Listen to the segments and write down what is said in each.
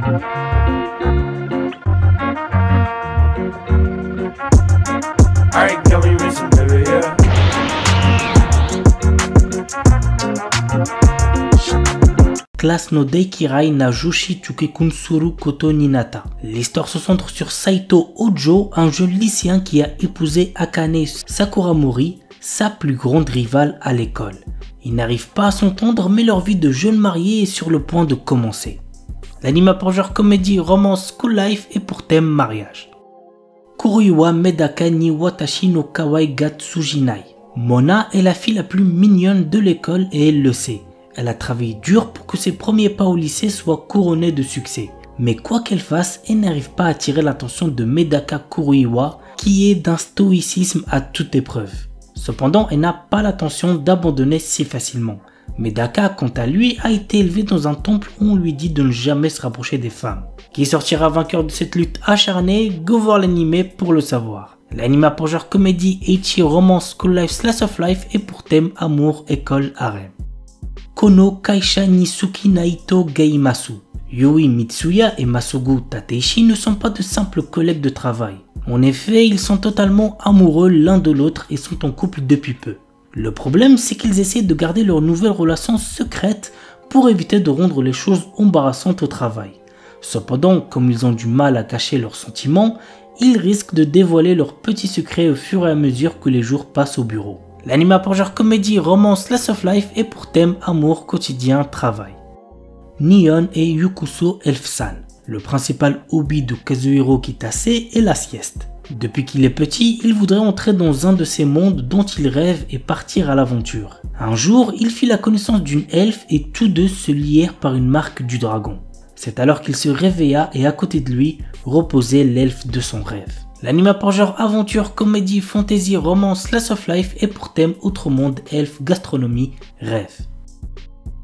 Alright, girl, we racing, baby, yeah. Class no Daikirai na Joshi Chukekunsuru Koto Ninata. L'histoire se centre sur Saito Ojo, un jeune lycéen qui a épousé Akane Sakuramori, sa plus grande rivale à l'école. Ils n'arrivent pas à s'entendre, mais leur vie de jeunes mariés est sur le point de commencer. L'anime a pour genre comédie, romance, school life et pour thème mariage. Kuruiwa Medaka ni Watashi no Kawai ga Tsujinai. Mona est la fille la plus mignonne de l'école et elle le sait. Elle a travaillé dur pour que ses premiers pas au lycée soient couronnés de succès. Mais quoi qu'elle fasse, elle n'arrive pas à attirer l'attention de Medaka Kuruiwa, qui est d'un stoïcisme à toute épreuve. Cependant, elle n'a pas l'intention d'abandonner si facilement. Medaka, quant à lui, a été élevé dans un temple où on lui dit de ne jamais se rapprocher des femmes. Qui sortira vainqueur de cette lutte acharnée? Go voir l'anime pour le savoir. L'anime a pour genre comédie, ecchi, romance, school life, slice of life et pour thème amour, école, harem. Kono Kaisha Nisuki Naito Geimasu. Yui Mitsuya et Masugu Tateishi ne sont pas de simples collègues de travail. En effet, ils sont totalement amoureux l'un de l'autre et sont en couple depuis peu. Le problème, c'est qu'ils essaient de garder leur nouvelle relation secrète pour éviter de rendre les choses embarrassantes au travail. Cependant, comme ils ont du mal à cacher leurs sentiments, ils risquent de dévoiler leurs petits secrets au fur et à mesure que les jours passent au bureau. L'anime a pour genre comédie, romance, slice of life et pour thème amour, quotidien, travail. Nihon et Yukuso Elf-san. Le principal hobby de Kazuhiro Kitase est la sieste. Depuis qu'il est petit, il voudrait entrer dans un de ces mondes dont il rêve et partir à l'aventure. Un jour, il fit la connaissance d'une elfe et tous deux se lièrent par une marque du dragon. C'est alors qu'il se réveilla et à côté de lui reposait l'elfe de son rêve. L'anime a pour genre aventure, comédie, fantasy, romance, slice of life et pour thème autre monde, elfe, gastronomie, rêve.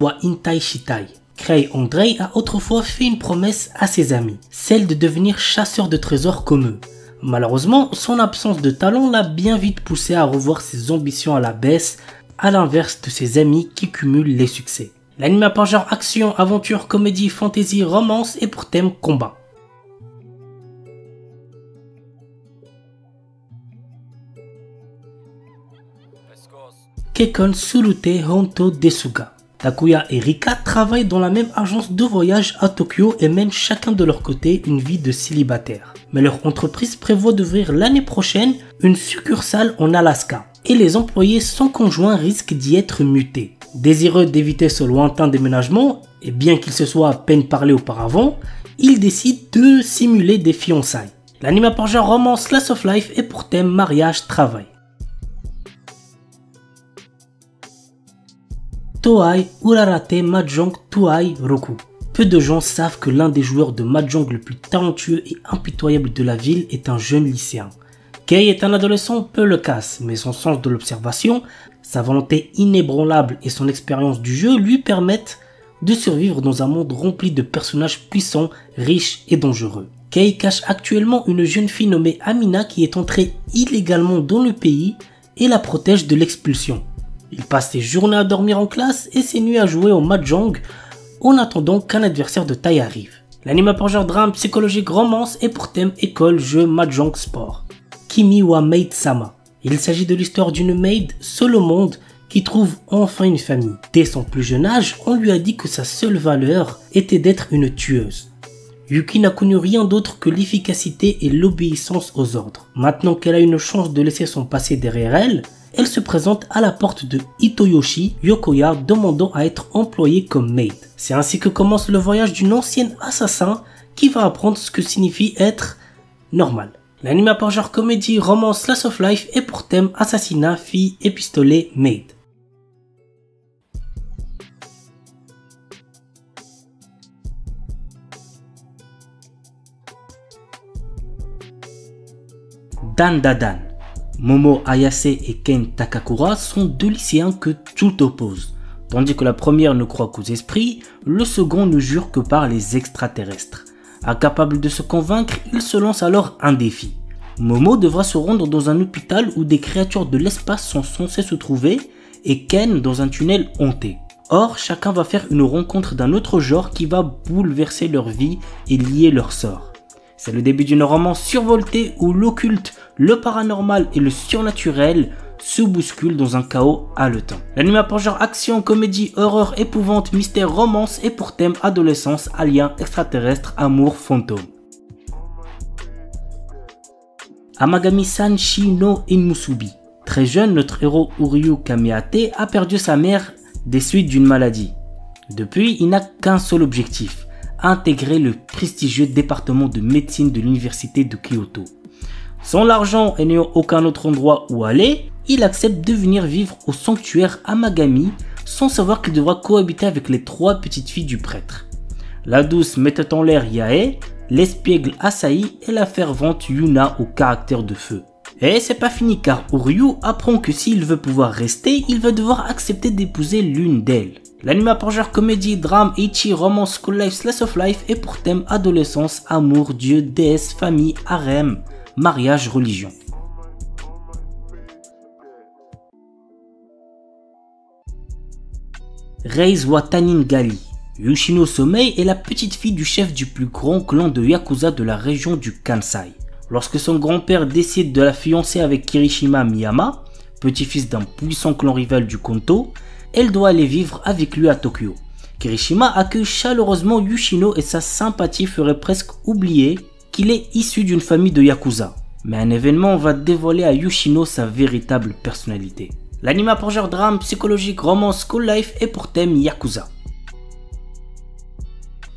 Wa Intai Shitai. Krei Andrei a autrefois fait une promesse à ses amis, celle de devenir chasseur de trésors comme eux. Malheureusement, son absence de talent l'a bien vite poussé à revoir ses ambitions à la baisse, à l'inverse de ses amis qui cumulent les succès. L'anime a pour genre action, aventure, comédie, fantasy, romance et pour thème combat. Kekkon Surute Honto Desuga. Takuya et Rika travaillent dans la même agence de voyage à Tokyo et mènent chacun de leur côté une vie de célibataire. Mais leur entreprise prévoit d'ouvrir l'année prochaine une succursale en Alaska. Et les employés sans conjoint risquent d'y être mutés. Désireux d'éviter ce lointain déménagement, et bien qu'ils se soient à peine parlé auparavant, ils décident de simuler des fiançailles. L'anime a pour genre romance, slice of life et pour thème mariage, travail. Toei Urarate Mahjong Tuai Roku. Peu de gens savent que l'un des joueurs de Mahjong le plus talentueux et impitoyable de la ville est un jeune lycéen. Kei est un adolescent peu loquace, mais son sens de l'observation, sa volonté inébranlable et son expérience du jeu lui permettent de survivre dans un monde rempli de personnages puissants, riches et dangereux. Kei cache actuellement une jeune fille nommée Amina qui est entrée illégalement dans le pays et la protège de l'expulsion. Il passe ses journées à dormir en classe et ses nuits à jouer au Mahjong en attendant qu'un adversaire de taille arrive. L'anime a pour genre drame, psychologique, romance et pour thème école, jeu, Mahjong, sport. Kimi wa Maid-sama. Il s'agit de l'histoire d'une maid seule au monde qui trouve enfin une famille. Dès son plus jeune âge, on lui a dit que sa seule valeur était d'être une tueuse. Yuki n'a connu rien d'autre que l'efficacité et l'obéissance aux ordres. Maintenant qu'elle a une chance de laisser son passé derrière elle, elle se présente à la porte de Hitoyoshi Yokoya demandant à être employée comme maid. C'est ainsi que commence le voyage d'une ancienne assassin qui va apprendre ce que signifie être normal. L'anime a pour genre comédie, romance, slice of life et pour thème assassinat, fille et pistolet, maid. Dan Dadan. Momo Ayase et Ken Takakura sont deux lycéens que tout oppose. Tandis que la première ne croit qu'aux esprits, le second ne jure que par les extraterrestres. Incapable de se convaincre, il se lance alors un défi. Momo devra se rendre dans un hôpital où des créatures de l'espace sont censées se trouver et Ken dans un tunnel hanté. Or, chacun va faire une rencontre d'un autre genre qui va bouleverser leur vie et lier leur sort. C'est le début d'une romance survoltée où l'occulte, le paranormal et le surnaturel se bousculent dans un chaos haletant. L'anime a pour genre action, comédie, horreur, épouvante, mystère, romance et pour thème adolescence, alien, extraterrestre, amour, fantôme. Amagami-san Shi no Inmusubi. Très jeune, notre héros Uryu Kameate a perdu sa mère des suites d'une maladie. Depuis, il n'a qu'un seul objectif, intégrer le prestigieux département de médecine de l'université de Kyoto. Sans l'argent et n'ayant aucun autre endroit où aller, il accepte de venir vivre au sanctuaire Amagami sans savoir qu'il devra cohabiter avec les 3 petites filles du prêtre. La douce mettait en l'air Yae, l'espiègle Asahi et la fervente Yuna au caractère de feu. Et c'est pas fini car Uryu apprend que s'il veut pouvoir rester, il va devoir accepter d'épouser l'une d'elles. L'anime a pour genre comédie, drame, ecchi, romance, school life, slice of life et pour thème adolescence, amour, dieu, déesse, famille, harem, mariage, religion. Reise wa Taningali. Yoshino Somei est la petite fille du chef du plus grand clan de Yakuza de la région du Kansai. Lorsque son grand-père décide de la fiancer avec Kirishima Miyama, petit-fils d'un puissant clan rival du Kanto, elle doit aller vivre avec lui à Tokyo. Kirishima accueille chaleureusement Yoshino et sa sympathie ferait presque oublier qu'il est issu d'une famille de Yakuza. Mais un événement va dévoiler à Yoshino sa véritable personnalité. L'anime a pour genre drame, psychologique, romance, school life et pour thème Yakuza.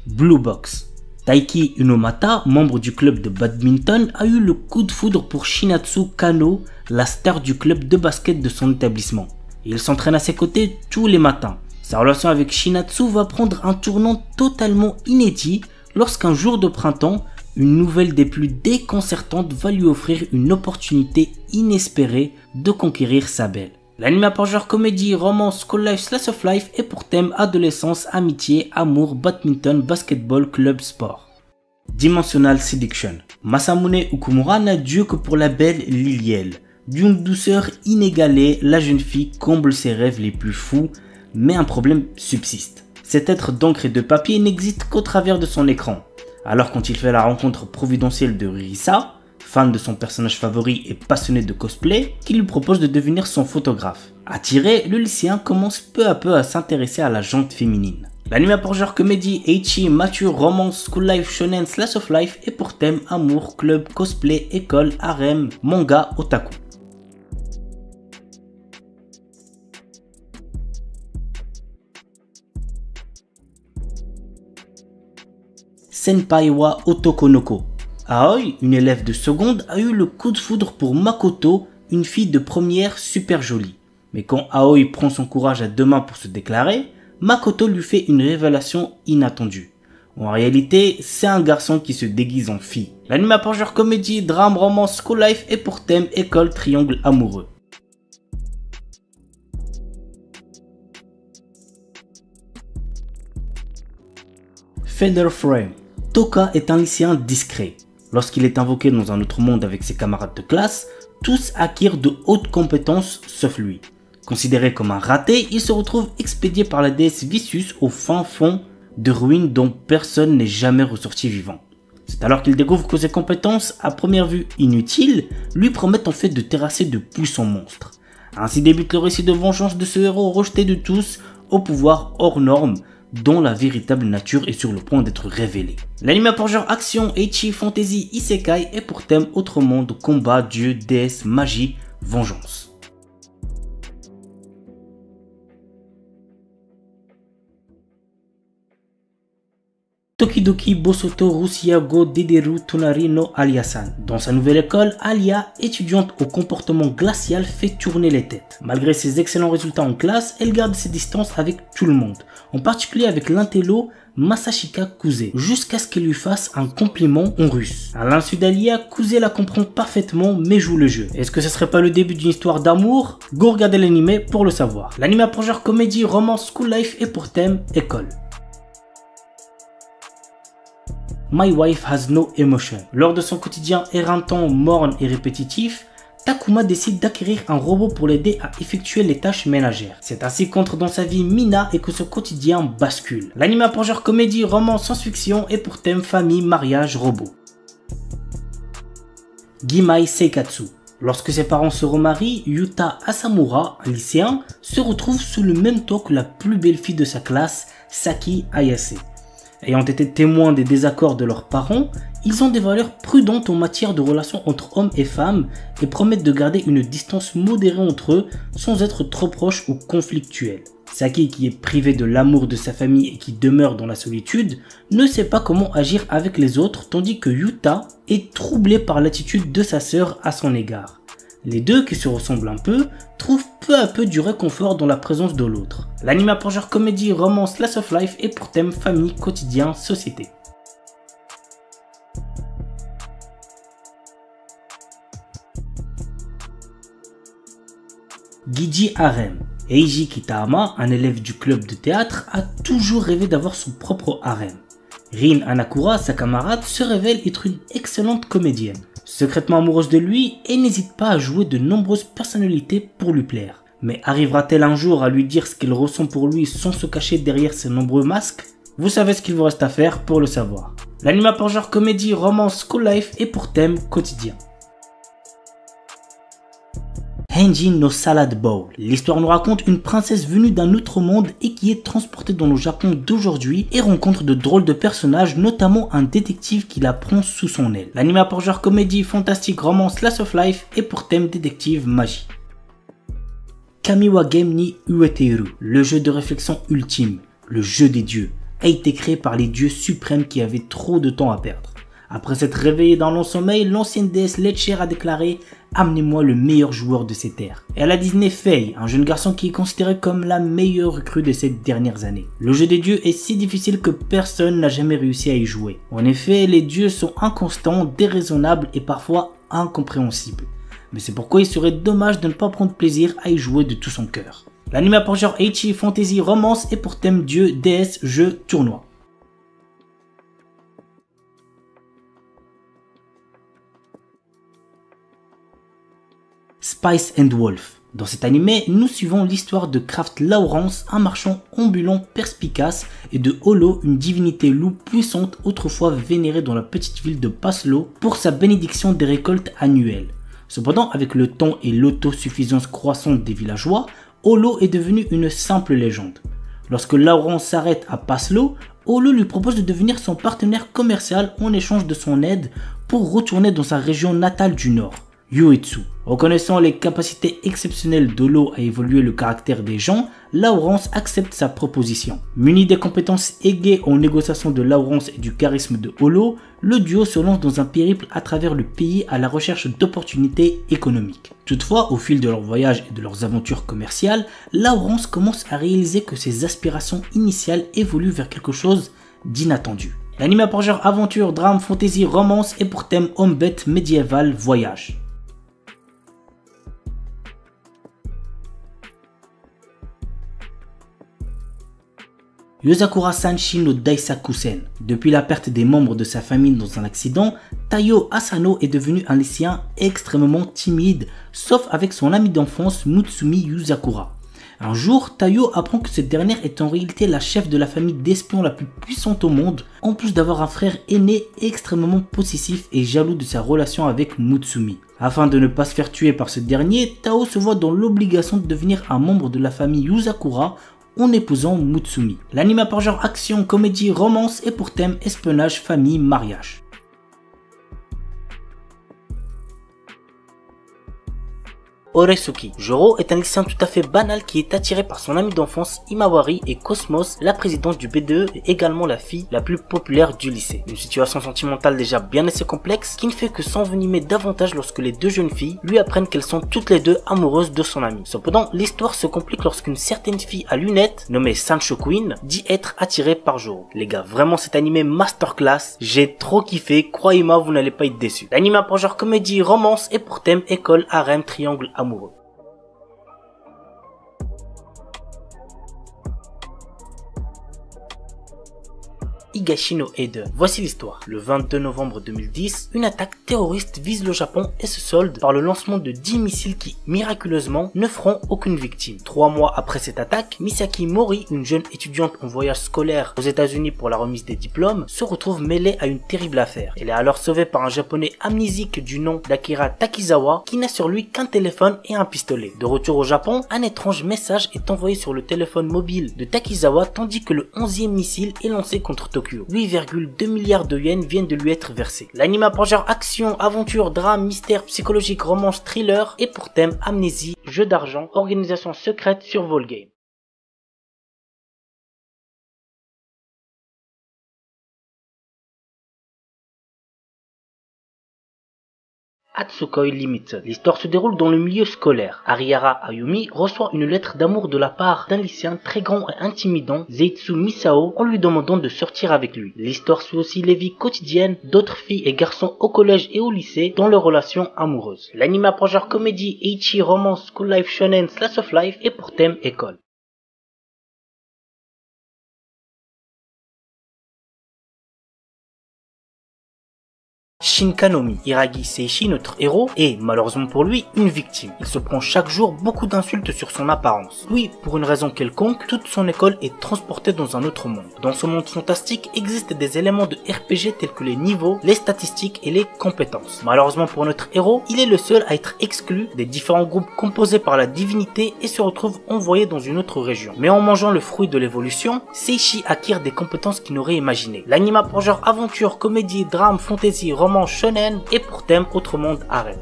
Blue Box. Taiki Unomata, membre du club de badminton, a eu le coup de foudre pour Shinatsu Kano, la star du club de basket de son établissement. Il s'entraîne à ses côtés tous les matins. Sa relation avec Shinatsu va prendre un tournant totalement inédit lorsqu'un jour de printemps, une nouvelle des plus déconcertantes va lui offrir une opportunité inespérée de conquérir sa belle. L'anime a pour genre comédie, romance, school life, slice of life et pour thème adolescence, amitié, amour, badminton, basketball, club, sport. Dimensional Seduction. Masamune Okumura n'a Dieu que pour la belle Liliel. D'une douceur inégalée, la jeune fille comble ses rêves les plus fous, mais un problème subsiste. Cet être d'encre et de papier n'existe qu'au travers de son écran. Alors quand il fait la rencontre providentielle de Risa, fan de son personnage favori et passionné de cosplay, qui lui propose de devenir son photographe. Attiré, le lycéen commence peu à peu à s'intéresser à la jante féminine. L'anime a pour genre comédie, ecchi, mature, romance, school life, shonen, slice of life et pour thème amour, club, cosplay, école, harem, manga, otaku. Senpai wa Otokonoko. Aoi, une élève de seconde, a eu le coup de foudre pour Makoto, une fille de première super jolie. Mais quand Aoi prend son courage à 2 mains pour se déclarer, Makoto lui fait une révélation inattendue. En réalité, c'est un garçon qui se déguise en fille. L'anime a pour genre comédie, drame, romance, school life et pour thème école, triangle amoureux. Feather Frame. Toka est un lycéen discret. Lorsqu'il est invoqué dans un autre monde avec ses camarades de classe, tous acquièrent de hautes compétences sauf lui. Considéré comme un raté, il se retrouve expédié par la déesse Vicious au fin fond de ruines dont personne n'est jamais ressorti vivant. C'est alors qu'il découvre que ses compétences, à première vue inutiles, lui promettent en fait de terrasser de puissants monstres. Ainsi débute le récit de vengeance de ce héros rejeté de tous, au pouvoir hors norme, dont la véritable nature est sur le point d'être révélée. L'anime a pour genre action, ecchi, fantasy, isekai et pour thème autre monde, combat, dieu, déesse, magie, vengeance. Tokidoki Bosoto Rusiago Dederu Tonari no Alia-san. Dans sa nouvelle école, Alia, étudiante au comportement glacial, fait tourner les têtes. Malgré ses excellents résultats en classe, elle garde ses distances avec tout le monde, en particulier avec l'intello Masashika Kuze, jusqu'à ce qu'elle lui fasse un compliment en russe. À l'insu d'Alia, Kuze la comprend parfaitement mais joue le jeu. Est-ce que ce serait pas le début d'une histoire d'amour? Go regarder l'anime pour le savoir. L'anime a pour genre comédie, romance, school life et pour thème école. My Wife Has No Emotion. Lors de son quotidien éreintant, morne et répétitif, Takuma décide d'acquérir un robot pour l'aider à effectuer les tâches ménagères. C'est ainsi qu'entre dans sa vie Mina et que ce quotidien bascule. L'anime a pour genre comédie, roman, science-fiction et pour thème famille, mariage, robot. Gimai Seikatsu. Lorsque ses parents se remarient, Yuta Asamura, un lycéen, se retrouve sous le même toit que la plus belle fille de sa classe, Saki Ayase. Ayant été témoins des désaccords de leurs parents, ils ont des valeurs prudentes en matière de relations entre hommes et femmes et promettent de garder une distance modérée entre eux sans être trop proches ou conflictuels. Saki, qui est privé de l'amour de sa famille et qui demeure dans la solitude, ne sait pas comment agir avec les autres, tandis que Yuta est troublé par l'attitude de sa sœur à son égard. Les deux, qui se ressemblent un peu, trouvent peu à peu du réconfort dans la présence de l'autre. L'anime a pour genre comédie, roman, slice of life et pour thème famille, quotidien, société. Giji Harem. Eiji Kitahama, un élève du club de théâtre, a toujours rêvé d'avoir son propre harem. Rin Hanakura, sa camarade, se révèle être une excellente comédienne. Secrètement amoureuse de lui, elle n'hésite pas à jouer de nombreuses personnalités pour lui plaire. Mais arrivera-t-elle un jour à lui dire ce qu'elle ressent pour lui sans se cacher derrière ses nombreux masques? Vous savez ce qu'il vous reste à faire pour le savoir. L'anime a pour genre comédie, romance, school life et pour thème quotidien. Henjin no Salad Bowl. L'histoire nous raconte une princesse venue d'un autre monde et qui est transportée dans le Japon d'aujourd'hui et rencontre de drôles de personnages, notamment un détective qui la prend sous son aile. L'anime a pour genre comédie, fantastique, romance, slice of life et pour thème détective magie. Kamiwa Game ni Ueteru, le jeu de réflexion ultime, le jeu des dieux, a été créé par les dieux suprêmes qui avaient trop de temps à perdre. Après s'être réveillé dans long sommeil, l'ancienne déesse Letcher a déclaré « Amenez-moi le meilleur joueur de ces terres ». Et elle a désigné Fei, un jeune garçon qui est considéré comme la meilleure recrue de ces dernières années. Le jeu des dieux est si difficile que personne n'a jamais réussi à y jouer. En effet, les dieux sont inconstants, déraisonnables et parfois incompréhensibles. Mais c'est pourquoi il serait dommage de ne pas prendre plaisir à y jouer de tout son cœur. L'anime a pour genre ecchi, fantasy, romance et pour thème dieu, déesse, jeu, tournoi. Spice and Wolf. Dans cet animé, nous suivons l'histoire de Kraft Lawrence, un marchand ambulant perspicace, et de Holo, une divinité loup puissante autrefois vénérée dans la petite ville de Paslo pour sa bénédiction des récoltes annuelles. Cependant, avec le temps et l'autosuffisance croissante des villageois, Holo est devenu une simple légende. Lorsque Lawrence s'arrête à Paslo, Holo lui propose de devenir son partenaire commercial en échange de son aide pour retourner dans sa région natale du Nord, Uetsu. Reconnaissant les capacités exceptionnelles d'Holo à évoluer le caractère des gens, Lawrence accepte sa proposition. Muni des compétences aiguës en négociation de Lawrence et du charisme de Holo, le duo se lance dans un périple à travers le pays à la recherche d'opportunités économiques. Toutefois, au fil de leur voyage et de leurs aventures commerciales, Lawrence commence à réaliser que ses aspirations initiales évoluent vers quelque chose d'inattendu. L'anime a pour genre aventure, drame, fantasy, romance et pour thème homme-bête, médiéval, voyage. Yozakura Sanshi no Daisakusen. Depuis la perte des membres de sa famille dans un accident, Taiyo Asano est devenu un lycéen extrêmement timide, sauf avec son ami d'enfance Mutsumi Yuzakura. Un jour, Taiyo apprend que cette dernière est en réalité la chef de la famille d'espions la plus puissante au monde, en plus d'avoir un frère aîné extrêmement possessif et jaloux de sa relation avec Mutsumi. Afin de ne pas se faire tuer par ce dernier, Tao se voit dans l'obligation de devenir un membre de la famille Yuzakura en épousant Mutsumi. L'anime a pour genre action, comédie, romance et pour thème espionnage, famille, mariage. Oresuki. Joro est un lycéen tout à fait banal qui est attiré par son ami d'enfance Imawari et Cosmos, la présidente du BDE et également la fille la plus populaire du lycée. Une situation sentimentale déjà bien assez complexe qui ne fait que s'envenimer davantage lorsque les deux jeunes filles lui apprennent qu'elles sont toutes les deux amoureuses de son ami. Cependant, l'histoire se complique lorsqu'une certaine fille à lunettes, nommée Sancho Queen, dit être attirée par Joro. Les gars, vraiment cet animé masterclass, j'ai trop kiffé, croyez-moi vous n'allez pas être déçus. L'anime a pour genre comédie, romance et pour thème école, harem, triangle amoureux. Higashino Eden. Voici l'histoire. Le 22 novembre 2010, une attaque terroriste vise le Japon et se solde par le lancement de 10 missiles qui, miraculeusement, ne feront aucune victime. 3 mois après cette attaque, Misaki Mori, une jeune étudiante en voyage scolaire aux États-Unis pour la remise des diplômes, se retrouve mêlée à une terrible affaire. Elle est alors sauvée par un japonais amnésique du nom d'Akira Takizawa qui n'a sur lui qu'un téléphone et un pistolet. De retour au Japon, un étrange message est envoyé sur le téléphone mobile de Takizawa tandis que le 11e missile est lancé contre Tokyo. 8,2 milliards de yens viennent de lui être versés. L'anime a pour genre action, aventure, drame, mystère, psychologique, romance, thriller et pour thème amnésie, jeu d'argent, organisation secrète, survol game. Hatsukoi Limited. L'histoire se déroule dans le milieu scolaire. Arihara Ayumi reçoit une lettre d'amour de la part d'un lycéen très grand et intimidant, Zeitsu Misao, en lui demandant de sortir avec lui. L'histoire suit aussi les vies quotidiennes d'autres filles et garçons au collège et au lycée dans leurs relations amoureuses. L'anime a pour genre comédie, ecchi, romance, school life, shonen, slice of life et pour thème école. Shinkanomi. Hiragi Seishi, notre héros, est, malheureusement pour lui, une victime. Il se prend chaque jour beaucoup d'insultes sur son apparence. Lui, pour une raison quelconque, toute son école est transportée dans un autre monde. Dans ce monde fantastique existent des éléments de RPG tels que les niveaux, les statistiques et les compétences. Malheureusement pour notre héros, il est le seul à être exclu des différents groupes composés par la divinité et se retrouve envoyé dans une autre région. Mais en mangeant le fruit de l'évolution, Seishi acquiert des compétences qu'il n'aurait imaginées. L'anime a pour genre aventure, comédie, drame, fantasy, romance, shonen et pour thème autre monde harem.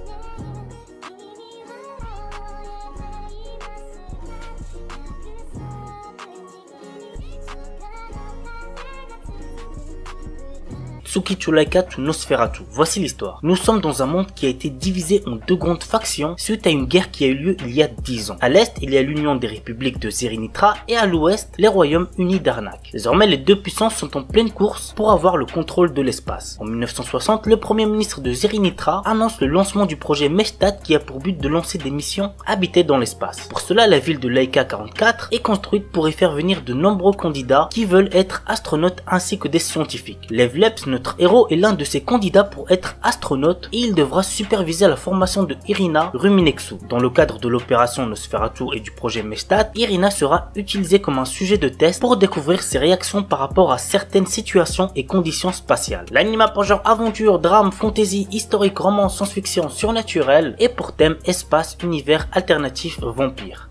Tsukitulaika Nosferatu. Voici l'histoire. Nous sommes dans un monde qui a été divisé en deux grandes factions suite à une guerre qui a eu lieu il y a 10 ans. À l'est, il y a l'union des républiques de Zerinitra et à l'ouest, les royaumes unis d'Arnak. Désormais, les deux puissances sont en pleine course pour avoir le contrôle de l'espace. En 1960, le premier ministre de Zerinitra annonce le lancement du projet Mestat qui a pour but de lancer des missions habitées dans l'espace. Pour cela, la ville de Laika 44 est construite pour y faire venir de nombreux candidats qui veulent être astronautes ainsi que des scientifiques. Lev Leps, notre héros, est l'un de ces candidats pour être astronaute et il devra superviser la formation de Irina Ruminexu. Dans le cadre de l'opération Nosferatu et du projet Mestat, Irina sera utilisée comme un sujet de test pour découvrir ses réactions par rapport à certaines situations et conditions spatiales. L'anime a pour genre aventure, drame, fantasy, historique, romance, science-fiction, surnaturel et pour thème espace, univers alternatif, vampire.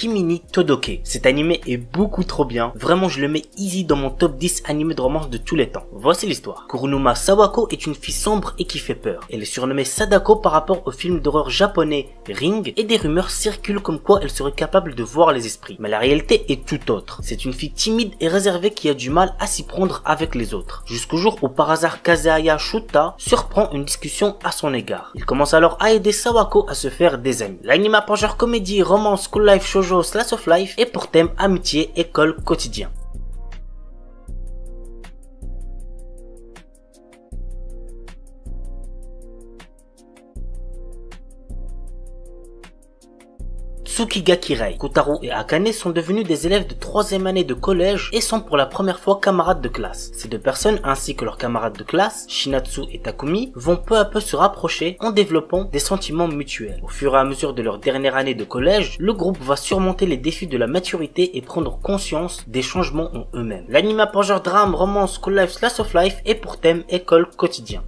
Kimini Todoke. Cet animé est beaucoup trop bien. Vraiment, je le mets easy dans mon top 10 animés de romance de tous les temps. Voici l'histoire. Kurunuma Sawako est une fille sombre et qui fait peur. Elle est surnommée Sadako par rapport au film d'horreur japonais Ring et des rumeurs circulent comme quoi elle serait capable de voir les esprits. Mais la réalité est tout autre. C'est une fille timide et réservée qui a du mal à s'y prendre avec les autres. Jusqu'au jour où par hasard Kazaya Shuta surprend une discussion à son égard. Il commence alors à aider Sawako à se faire des amis. L'anime a pour genre comédie, romance, school life, shoujo, slice of life et pour thème amitié, école, quotidien. Tsukigakirei. Kotaro et Akane sont devenus des élèves de 3e année de collège et sont pour la première fois camarades de classe. Ces deux personnes ainsi que leurs camarades de classe, Shinatsu et Takumi, vont peu à peu se rapprocher en développant des sentiments mutuels. Au fur et à mesure de leur dernière année de collège, le groupe va surmonter les défis de la maturité et prendre conscience des changements en eux-mêmes. L'anime a pour genre drame, romance, school life, slice of life et pour thème école, quotidien.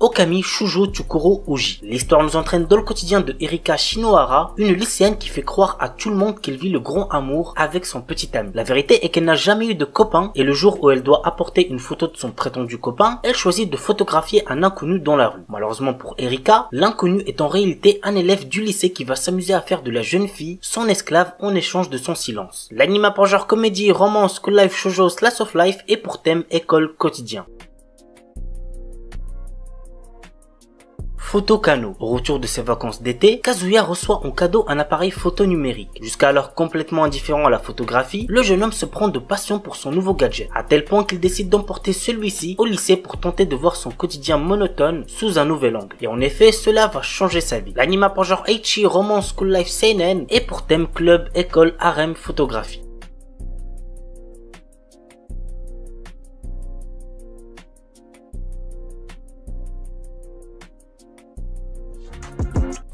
Okami Shujo Tsukuro Uji. L'histoire nous entraîne dans le quotidien de Erika Shinohara, une lycéenne qui fait croire à tout le monde qu'elle vit le grand amour avec son petit ami. La vérité est qu'elle n'a jamais eu de copain et le jour où elle doit apporter une photo de son prétendu copain, elle choisit de photographier un inconnu dans la rue. Malheureusement pour Erika, l'inconnu est en réalité un élève du lycée qui va s'amuser à faire de la jeune fille son esclave en échange de son silence. L'anime a pour genre comédie, romance, school life, shoujo, slice of life et pour thème école, quotidien. Photo Kano. Au retour de ses vacances d'été, Kazuya reçoit en cadeau un appareil photo numérique. Jusqu'alors complètement indifférent à la photographie, le jeune homme se prend de passion pour son nouveau gadget, à tel point qu'il décide d'emporter celui-ci au lycée pour tenter de voir son quotidien monotone sous un nouvel angle. Et en effet, cela va changer sa vie. L'anime a pour genre ecchi, romance, school life seinen et pour thème club, école, harem, photographie.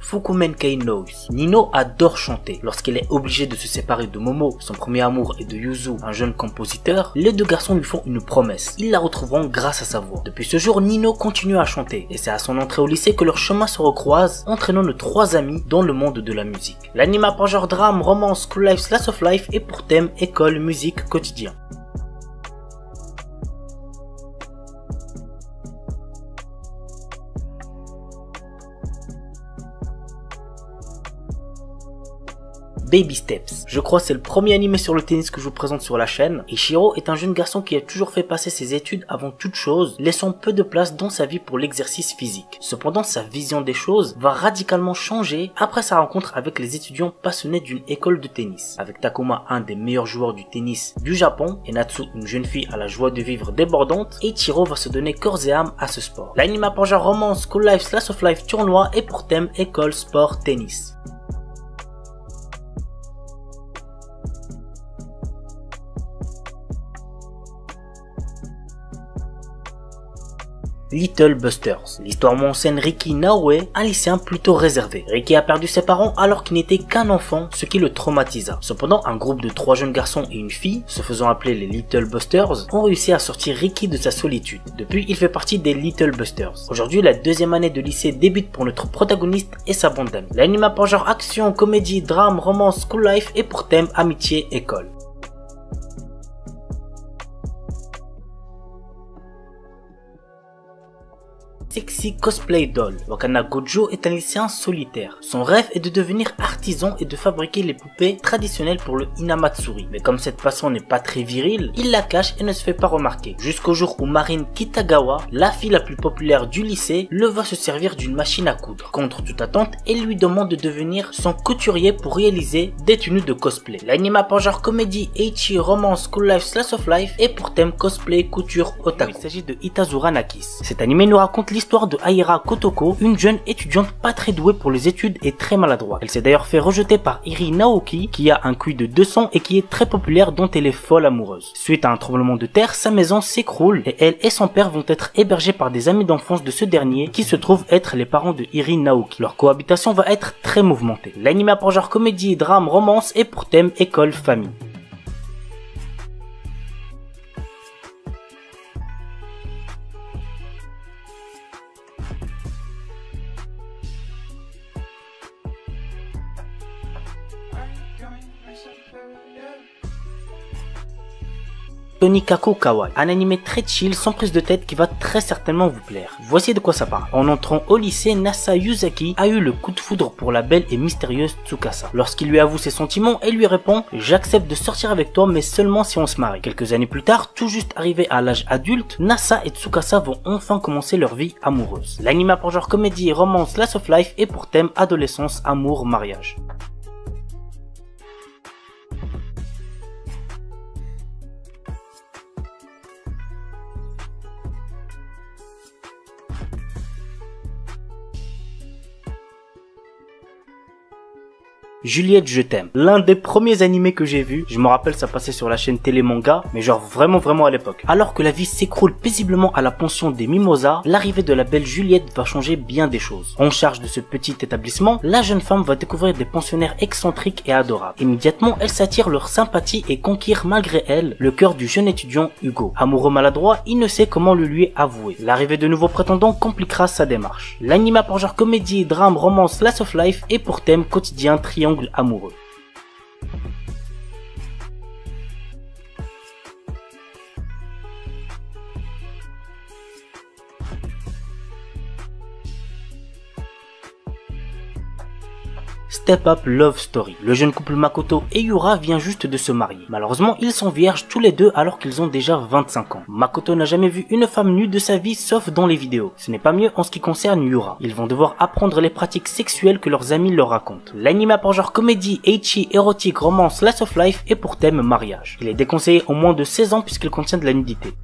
Fukumenkei Noise. Nino adore chanter. Lorsqu'il est obligé de se séparer de Momo, son premier amour, et de Yuzu, un jeune compositeur, les deux garçons lui font une promesse. Ils la retrouveront grâce à sa voix. Depuis ce jour, Nino continue à chanter, et c'est à son entrée au lycée que leurs chemins se recroisent, entraînant nos trois amis dans le monde de la musique. L'anime a pour genre drame, romance, school life, slice of life et pour thème école, musique, quotidien. Baby Steps. Je crois c'est le premier animé sur le tennis que je vous présente sur la chaîne. Ichiro est un jeune garçon qui a toujours fait passer ses études avant toute chose, laissant peu de place dans sa vie pour l'exercice physique. Cependant, sa vision des choses va radicalement changer après sa rencontre avec les étudiants passionnés d'une école de tennis. Avec Takuma, un des meilleurs joueurs du tennis du Japon, et Natsu, une jeune fille à la joie de vivre débordante, Ichiro va se donner corps et âme à ce sport. L'anime a pour genre romance, school life, slice of life, tournoi et pour thème école, sport, tennis. Little Busters. L'histoire m'enseigne Riki Naoe, un lycéen plutôt réservé. Riki a perdu ses parents alors qu'il n'était qu'un enfant, ce qui le traumatisa. Cependant, un groupe de 3 jeunes garçons et une fille, se faisant appeler les Little Busters, ont réussi à sortir Riki de sa solitude. Depuis, il fait partie des Little Busters. Aujourd'hui, la deuxième année de lycée débute pour notre protagoniste et sa bande d'amis. L'anime a pour genre action, comédie, drame, romance, school life et pour thème amitié, école. Sexy Cosplay Doll. Wakana Gojo est un lycéen solitaire. Son rêve est de devenir artisan et de fabriquer les poupées traditionnelles pour le Hinamatsuri. Mais comme cette passion n'est pas très virile, il la cache et ne se fait pas remarquer. Jusqu'au jour où Marine Kitagawa, la fille la plus populaire du lycée, le va se servir d'une machine à coudre. Contre toute attente, elle lui demande de devenir son couturier pour réaliser des tenues de cosplay. L'anime a pour genre comédie, ecchi, romance, school life, slice of life et pour thème cosplay, couture, otaku. Il s'agit de Itazura Nakis. Cet animé nous raconte l'histoire de Aira Kotoko, une jeune étudiante pas très douée pour les études et très maladroite. Elle s'est d'ailleurs fait rejeter par Iri Naoki, qui a un QI de 200 et qui est très populaire, dont elle est folle amoureuse. Suite à un tremblement de terre, sa maison s'écroule et elle et son père vont être hébergés par des amis d'enfance de ce dernier qui se trouvent être les parents de Iri Naoki. Leur cohabitation va être très mouvementée. L'anime a pour genre comédie, drame, romance et pour thème école, famille. Tonikaku Kawaii, un animé très chill sans prise de tête qui va très certainement vous plaire. Voici de quoi ça parle. En entrant au lycée, Nasa Yuzaki a eu le coup de foudre pour la belle et mystérieuse Tsukasa. Lorsqu'il lui avoue ses sentiments, elle lui répond « J'accepte de sortir avec toi mais seulement si on se marie ». Quelques années plus tard, tout juste arrivé à l'âge adulte, Nasa et Tsukasa vont enfin commencer leur vie amoureuse. L'anime a pour genre comédie, romance, slice of life et pour thème adolescence, amour, mariage. Juliette je t'aime. L'un des premiers animés que j'ai vu, je me rappelle ça passait sur la chaîne Télé Manga, mais genre vraiment à l'époque. Alors que la vie s'écroule paisiblement à la pension des Mimosas, l'arrivée de la belle Juliette va changer bien des choses. En charge de ce petit établissement, la jeune femme va découvrir des pensionnaires excentriques et adorables. Immédiatement, elle s'attire leur sympathie et conquiert malgré elle le cœur du jeune étudiant Hugo. Amoureux maladroit, il ne sait comment le lui avouer. L'arrivée de nouveaux prétendants compliquera sa démarche. L'anime a pour genre comédie, drame, romance, slice of life et pour thème quotidien triangle amoureux. Step Up Love Story. Le jeune couple Makoto et Yura vient juste de se marier. Malheureusement, ils sont vierges tous les deux alors qu'ils ont déjà 25 ans. Makoto n'a jamais vu une femme nue de sa vie sauf dans les vidéos. Ce n'est pas mieux en ce qui concerne Yura. Ils vont devoir apprendre les pratiques sexuelles que leurs amis leur racontent. L'anime a pour genre comédie, ecchi, érotique, romance, slice of life et pour thème mariage. Il est déconseillé au moins de 16 ans puisqu'il contient de la nudité.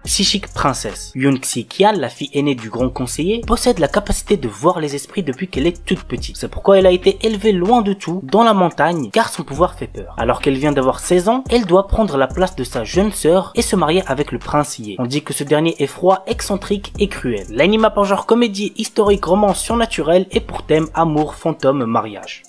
Psychique princesse. Yunxi Qian, la fille aînée du grand conseiller, possède la capacité de voir les esprits depuis qu'elle est toute petite. C'est pourquoi elle a été élevée loin de tout, dans la montagne, car son pouvoir fait peur. Alors qu'elle vient d'avoir 16 ans, elle doit prendre la place de sa jeune sœur et se marier avec le prince Ye. On dit que ce dernier est froid, excentrique et cruel. L'anime a pour genre comédie, historique, romance, surnaturelle et pour thème amour, fantôme, mariage.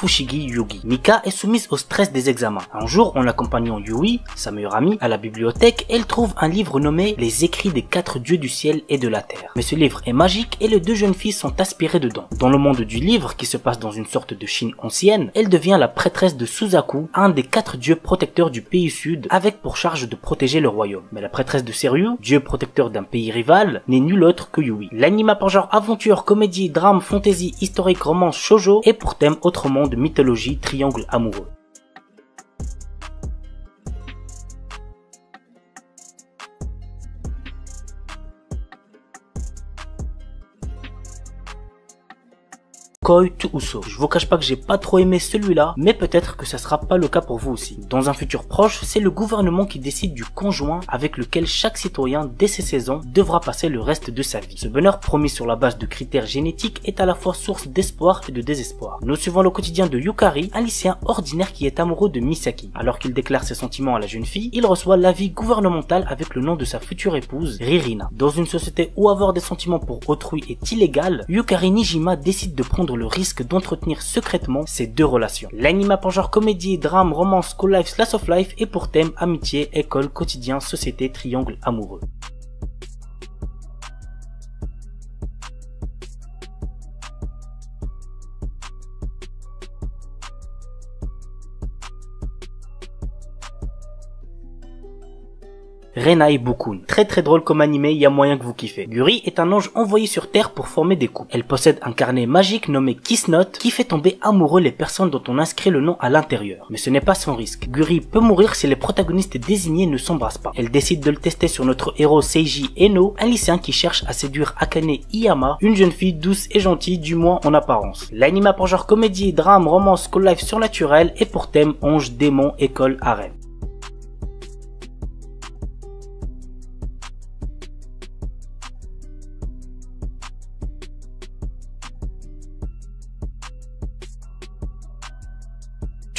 Fushigi Yugi. Mika est soumise au stress des examens. Un jour, en accompagnant Yui, sa meilleure amie, à la bibliothèque, elle trouve un livre nommé Les écrits des 4 dieux du ciel et de la terre. Mais ce livre est magique et les deux jeunes filles sont aspirées dedans. Dans le monde du livre, qui se passe dans une sorte de Chine ancienne, elle devient la prêtresse de Suzaku, un des 4 dieux protecteurs du pays sud, avec pour charge de protéger le royaume. Mais la prêtresse de Seryu, dieu protecteur d'un pays rival, n'est nulle autre que Yui. L'anime a pour genre aventure, comédie, drame, fantasy, historique, romance, shoujo et pour thème autrement de mythologie, triangle amoureux. Koi to Uso. Je vous cache pas que j'ai pas trop aimé celui-là, mais peut-être que ça sera pas le cas pour vous aussi. Dans un futur proche, c'est le gouvernement qui décide du conjoint avec lequel chaque citoyen dès ses 16 ans devra passer le reste de sa vie. Ce bonheur promis sur la base de critères génétiques est à la fois source d'espoir et de désespoir. Nous suivons le quotidien de Yukari, un lycéen ordinaire qui est amoureux de Misaki. Alors qu'il déclare ses sentiments à la jeune fille, il reçoit l'avis gouvernemental avec le nom de sa future épouse, Ririna. Dans une société où avoir des sentiments pour autrui est illégal, Yukari Nijima décide de prendre le risque d'entretenir secrètement ces deux relations. L'anime a pour genre comédie, drame, romance, school life, slice of life et pour thème amitié, école, quotidien, société, triangle amoureux. Renai Bukun. Très drôle comme animé, il y a moyen que vous kiffez. Guri est un ange envoyé sur Terre pour former des couples. Elle possède un carnet magique nommé Kiss Note qui fait tomber amoureux les personnes dont on inscrit le nom à l'intérieur. Mais ce n'est pas sans risque. Guri peut mourir si les protagonistes désignés ne s'embrassent pas. Elle décide de le tester sur notre héros Seiji Eno, un lycéen qui cherche à séduire Akane Iyama, une jeune fille douce et gentille du moins en apparence. L'anime a pour genre comédie, drame, romance, school life surnaturel et pour thème ange, démon, école, harem.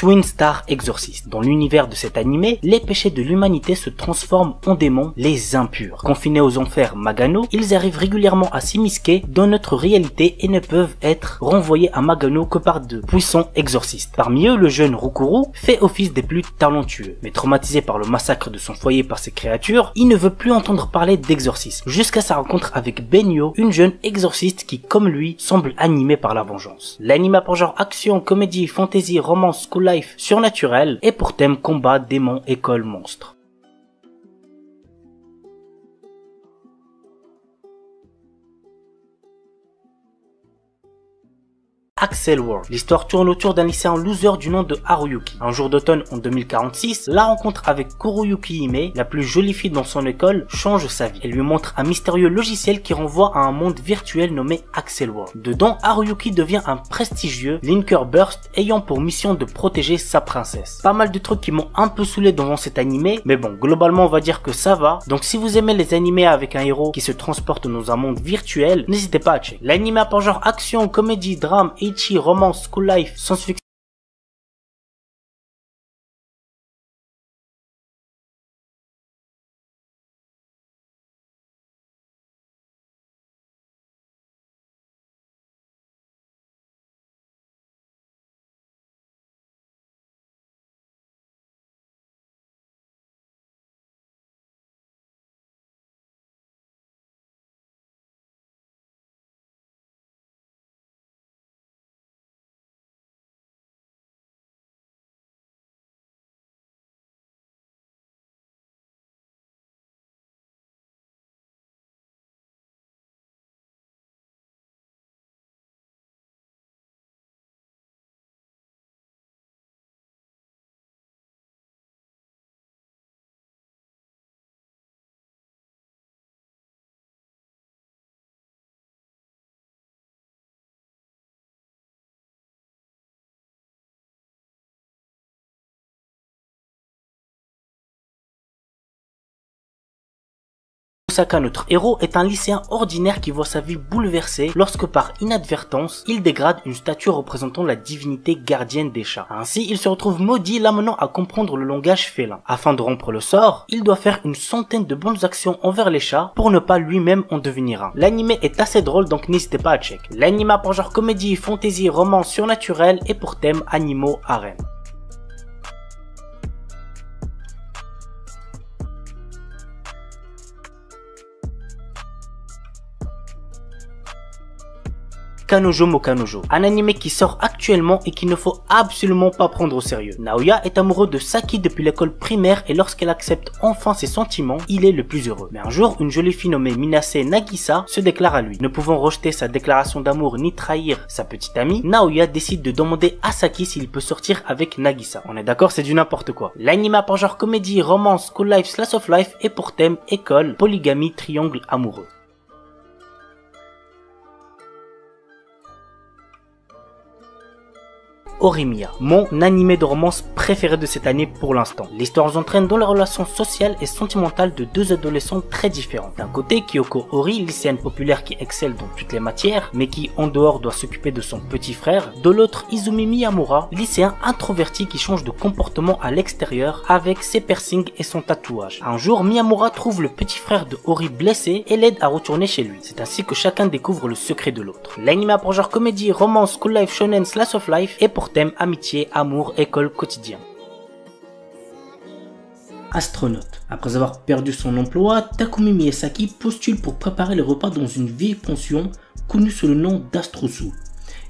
Twin Star Exorcist. Dans l'univers de cet animé, les péchés de l'humanité se transforment en démons, les impurs. Confinés aux enfers Magano, ils arrivent régulièrement à s'immisquer dans notre réalité et ne peuvent être renvoyés à Magano que par de puissants exorcistes. Parmi eux, le jeune Rukuru fait office des plus talentueux. Mais traumatisé par le massacre de son foyer par ces créatures, il ne veut plus entendre parler d'exorcisme. Jusqu'à sa rencontre avec Benyo, une jeune exorciste qui, comme lui, semble animée par la vengeance. L'anime a pour genre action, comédie, fantasy, romance, school life, surnaturel et pour thème combat, démon, école, monstre. Axel World. L'histoire tourne autour d'un lycéen loser du nom de Haruyuki. Un jour d'automne en 2046, la rencontre avec Kuruyuki Hime, la plus jolie fille dans son école, change sa vie. Elle lui montre un mystérieux logiciel qui renvoie à un monde virtuel nommé Axel World. Dedans, Haruyuki devient un prestigieux Linker Burst ayant pour mission de protéger sa princesse. Pas mal de trucs qui m'ont un peu saoulé devant cet animé, mais bon, globalement on va dire que ça va. Donc si vous aimez les animés avec un héros qui se transporte dans un monde virtuel, n'hésitez pas à checker. L'anime a pour genre action, comédie, drame, ecchi, romance, school life, science-fiction. Osaka, notre héros, est un lycéen ordinaire qui voit sa vie bouleversée lorsque par inadvertance, il dégrade une statue représentant la divinité gardienne des chats. Ainsi, il se retrouve maudit, l'amenant à comprendre le langage félin. Afin de rompre le sort, il doit faire une centaine de bonnes actions envers les chats pour ne pas lui-même en devenir un. L'anime est assez drôle, donc n'hésitez pas à check. L'anime a pour genre comédie, fantasy, romance surnaturel et pour thème animaux, harem. Kanojo mo Kanojo, un anime qui sort actuellement et qu'il ne faut absolument pas prendre au sérieux. Naoya est amoureux de Saki depuis l'école primaire et lorsqu'elle accepte enfin ses sentiments, il est le plus heureux. Mais un jour, une jolie fille nommée Minase Nagisa se déclare à lui. Ne pouvant rejeter sa déclaration d'amour ni trahir sa petite amie, Naoya décide de demander à Saki s'il peut sortir avec Nagisa. On est d'accord, c'est du n'importe quoi. L'anime a pour genre comédie, romance, school life, slice of life et pour thème école, polygamie, triangle amoureux. Horimiya, mon animé de romance préféré de cette année pour l'instant. L'histoire nous entraîne dans la relation sociale et sentimentale de deux adolescents très différents. D'un côté, Kyoko Ori, lycéenne populaire qui excelle dans toutes les matières, mais qui en dehors doit s'occuper de son petit frère. De l'autre, Izumi Miyamura, lycéen introverti qui change de comportement à l'extérieur avec ses piercings et son tatouage. Un jour, Miyamura trouve le petit frère de Ori blessé et l'aide à retourner chez lui. C'est ainsi que chacun découvre le secret de l'autre. L'anime a pour genre comédie, romance, school life, shonen, slice of life et pour thème amitié, amour, école, quotidien. Astronaute. Après avoir perdu son emploi, Takumi Miyazaki postule pour préparer les repas dans une vieille pension connue sous le nom d'Astrosu.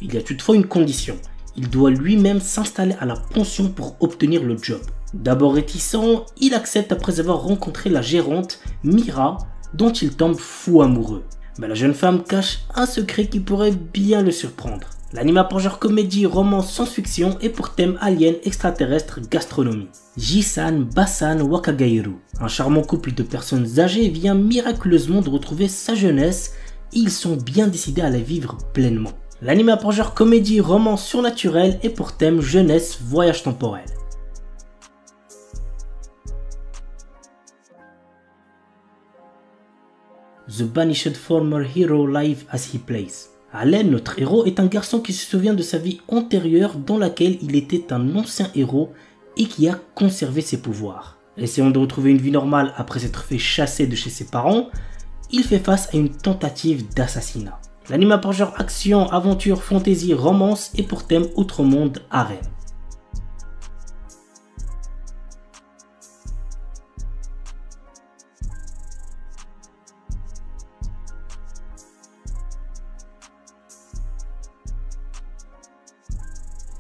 Il y a toutefois une condition. Il doit lui-même s'installer à la pension pour obtenir le job. D'abord réticent, il accepte après avoir rencontré la gérante Mira, dont il tombe fou amoureux. Mais la jeune femme cache un secret qui pourrait bien le surprendre. L'anime a pour genre comédie, romance, science-fiction et pour thème alien, extraterrestre, gastronomie. Jisan, Basan, Wakagairu. Un charmant couple de personnes âgées vient miraculeusement de retrouver sa jeunesse et ils sont bien décidés à la vivre pleinement. L'anime a pour genre comédie, romance surnaturelle et pour thème jeunesse, voyage temporel. The Banished Former Hero Live as He Plays. Allen, notre héros, est un garçon qui se souvient de sa vie antérieure dans laquelle il était un ancien héros et qui a conservé ses pouvoirs. Essayant de retrouver une vie normale après s'être fait chasser de chez ses parents, il fait face à une tentative d'assassinat. L'anime a pour genre action, aventure, fantasy, romance et pour thème outre-monde, harem.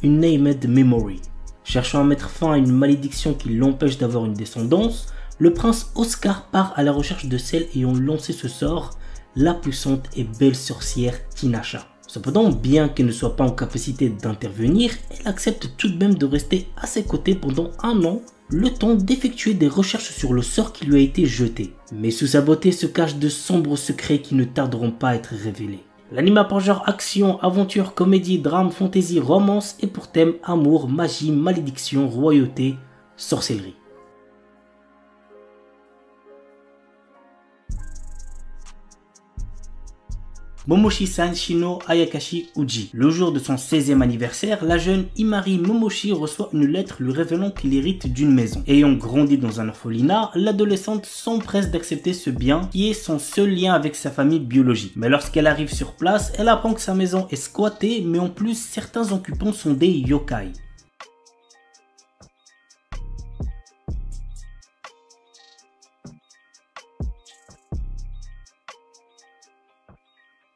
Une Named Memory. Cherchant à mettre fin à une malédiction qui l'empêche d'avoir une descendance, le prince Oscar part à la recherche de celle ayant lancé ce sort, la puissante et belle sorcière Tinasha. Cependant, bien qu'elle ne soit pas en capacité d'intervenir, elle accepte tout de même de rester à ses côtés pendant un an, le temps d'effectuer des recherches sur le sort qui lui a été jeté. Mais sous sa beauté se cachent de sombres secrets qui ne tarderont pas à être révélés. L'anime a pour genre action, aventure, comédie, drame, fantasy, romance et pour thème amour, magie, malédiction, royauté, sorcellerie. Momoshi-san Shino Ayakashi Uji. Le jour de son 16e anniversaire, la jeune Imari Momoshi reçoit une lettre lui révélant qu'il hérite d'une maison. Ayant grandi dans un orphelinat, l'adolescente s'empresse d'accepter ce bien qui est son seul lien avec sa famille biologique. Mais lorsqu'elle arrive sur place, elle apprend que sa maison est squattée, mais en plus certains occupants sont des yokai.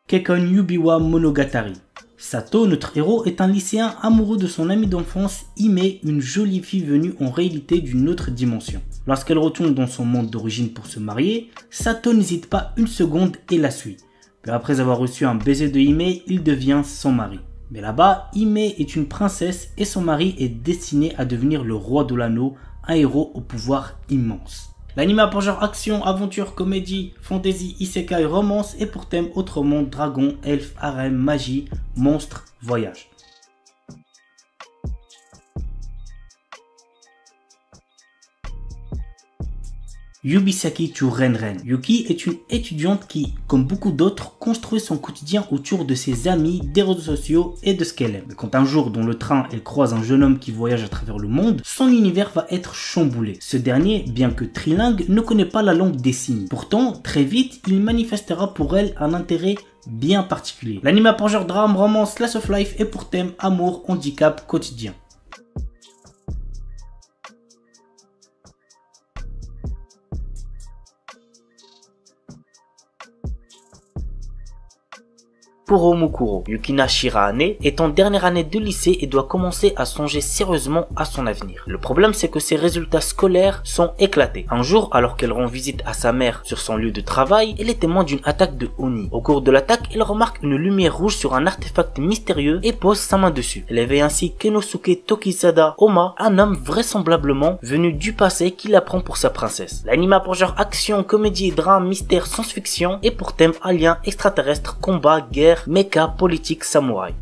Kekkon Yubiwa Monogatari. Sato, notre héros, est un lycéen amoureux de son amie d'enfance Hime, une jolie fille venue en réalité d'une autre dimension. Lorsqu'elle retourne dans son monde d'origine pour se marier, Sato n'hésite pas une seconde et la suit. Puis après avoir reçu un baiser de Hime, il devient son mari. Mais là-bas, Hime est une princesse et son mari est destiné à devenir le roi de l'anneau, un héros au pouvoir immense. L'anime a pour genre action, aventure, comédie, fantasy, isekai, romance et pour thème autre monde, dragon, elfe, harem, magie, monstre, voyage. Yubisaki to Renren. Yuki est une étudiante qui, comme beaucoup d'autres, construit son quotidien autour de ses amis, des réseaux sociaux et de ce qu'elle aime. Mais quand un jour, dans le train, elle croise un jeune homme qui voyage à travers le monde, son univers va être chamboulé. Ce dernier, bien que trilingue, ne connaît pas la langue des signes. Pourtant, très vite, il manifestera pour elle un intérêt bien particulier. L'anime a pour genre drame, romance, slice of life et pour thème amour, handicap, quotidien. Pour Mukuro, Yukina Shirahane est en dernière année de lycée et doit commencer à songer sérieusement à son avenir. Le problème, c'est que ses résultats scolaires sont éclatés. Un jour, alors qu'elle rend visite à sa mère sur son lieu de travail, elle est témoin d'une attaque de Oni. Au cours de l'attaque, elle remarque une lumière rouge sur un artefact mystérieux et pose sa main dessus. Elle éveille ainsi Kenosuke Tokisada Oma, un homme vraisemblablement venu du passé qui la prend pour sa princesse. L'anime a pour genre action, comédie, drame, mystère, science-fiction et pour thème aliens, extraterrestres, combat, guerre, mecha, politique, samouraï.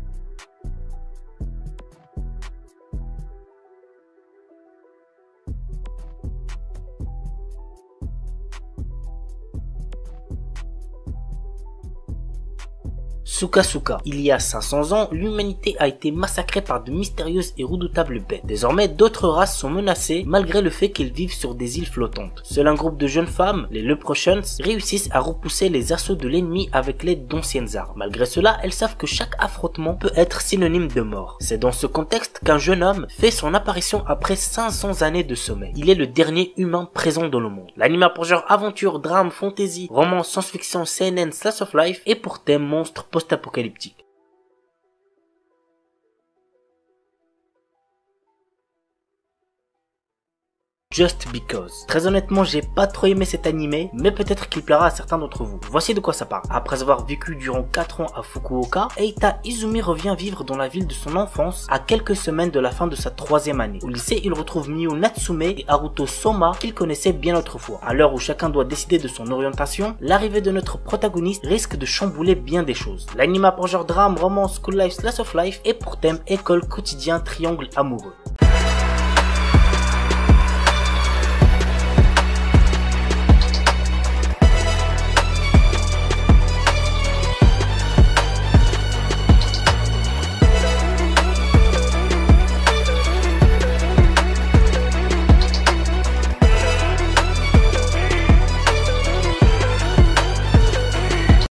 Sukasuka. Il y a 500 ans, l'humanité a été massacrée par de mystérieuses et redoutables bêtes. Désormais, d'autres races sont menacées malgré le fait qu'elles vivent sur des îles flottantes. Seul un groupe de jeunes femmes, les Leprechauns, réussissent à repousser les assauts de l'ennemi avec l'aide d'anciennes armes. Malgré cela, elles savent que chaque affrontement peut être synonyme de mort. C'est dans ce contexte qu'un jeune homme fait son apparition après 500 années de sommeil. Il est le dernier humain présent dans le monde. L'anime a pour genre aventure, drame, fantasy, roman, science-fiction, seinen, slice of life et pour thème monstre post-apocalyptique. Just Because. Très honnêtement, j'ai pas trop aimé cet animé, mais peut-être qu'il plaira à certains d'entre vous. Voici de quoi ça parle. Après avoir vécu durant 4 ans à Fukuoka, Eita Izumi revient vivre dans la ville de son enfance à quelques semaines de la fin de sa 3e année. Au lycée, il retrouve Miyu Natsume et Haruto Soma qu'il connaissait bien autrefois. À l'heure où chacun doit décider de son orientation, l'arrivée de notre protagoniste risque de chambouler bien des choses. L'anime a pour genre drame, romance, school life, slice of life et pour thème école, quotidien, triangle amoureux.